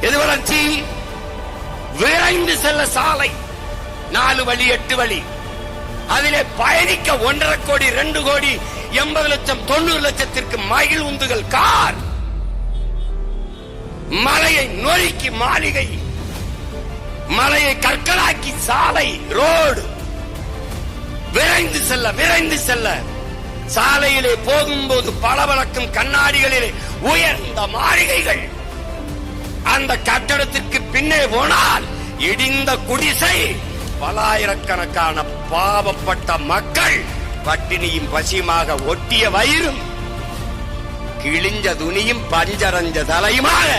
எது வளர்ச்சி? விரைந்து செல்ல சாலை 4 வழி 8 வழி, அதிலே பயணிக்க 1.5 கோடி 2 கோடி 80 லட்சம் 90 லட்சத்திற்கு மகிழ் உந்துகள் கார், மலையை நொறுக்கி மாளிகை, மலையை கற்களாக்கி சாலை ரோடு, விரைந்து செல்ல சாலையிலே போகும்போது பளபளக்கும் கண்ணாடிகளிலே உயர்ந்த மாளிகைகள், அந்த கட்டடத்திற்கு பின்னே போனால் இடிந்த குடிசை, பலாயிரக்கணக்கான பாவப்பட்ட மக்கள், பட்டினியும் பசியுமாக ஒட்டிய வயிறும் கிழிஞ்ச துணியும் பஞ்சரஞ்ச தலையுமாக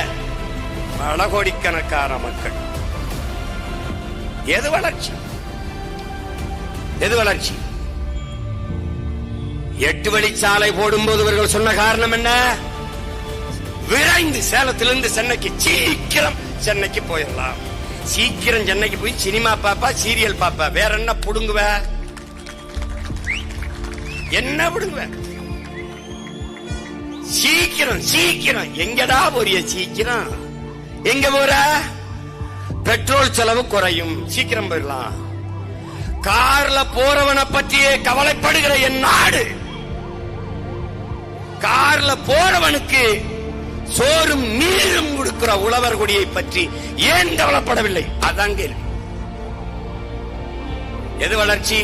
பல கோடிக்கணக்கான மக்கள். எது வளர்ச்சி? எது வளர்ச்சி? 8 வழிச்சாலை போடும்போது இவர்கள் சொன்ன காரணம் என்ன? விரைந்து சேலத்திலிருந்து சென்னைக்கு சீக்கிரம் சென்னைக்கு போயிடலாம், சீக்கிரம் சென்னைக்கு போய் சினிமா பாப்பா, சீரியல் பாப்பா, வேற என்ன புடுங்குவ? என்ன புடுங்குவ? சீக்கிரம் எங்கடா போறிய? சீக்கிரம் எங்க போற? பெட்ரோல் செலவு குறையும், சீக்கிரம் போயிடலாம். கார்ல போறவனை பற்றியே கவலைப்படுகிற என் நாடு, கார்ல போறவனுக்கு சோறும் நீரும் கொடுக்கிற உழவர் குடியை பற்றி ஏன் கவலைப்படவில்லை? அதான் கேள்வி. எது வளர்ச்சி?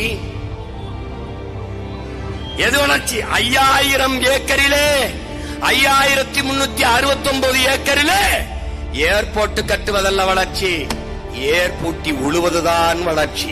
எது வளர்ச்சி? 5000 ஏக்கரிலே 5369 ஏக்கரிலே ஏர்போர்ட் கட்டுவதல்ல வளர்ச்சி, ஏர்பூட்டி உழுவதுதான் வளர்ச்சி.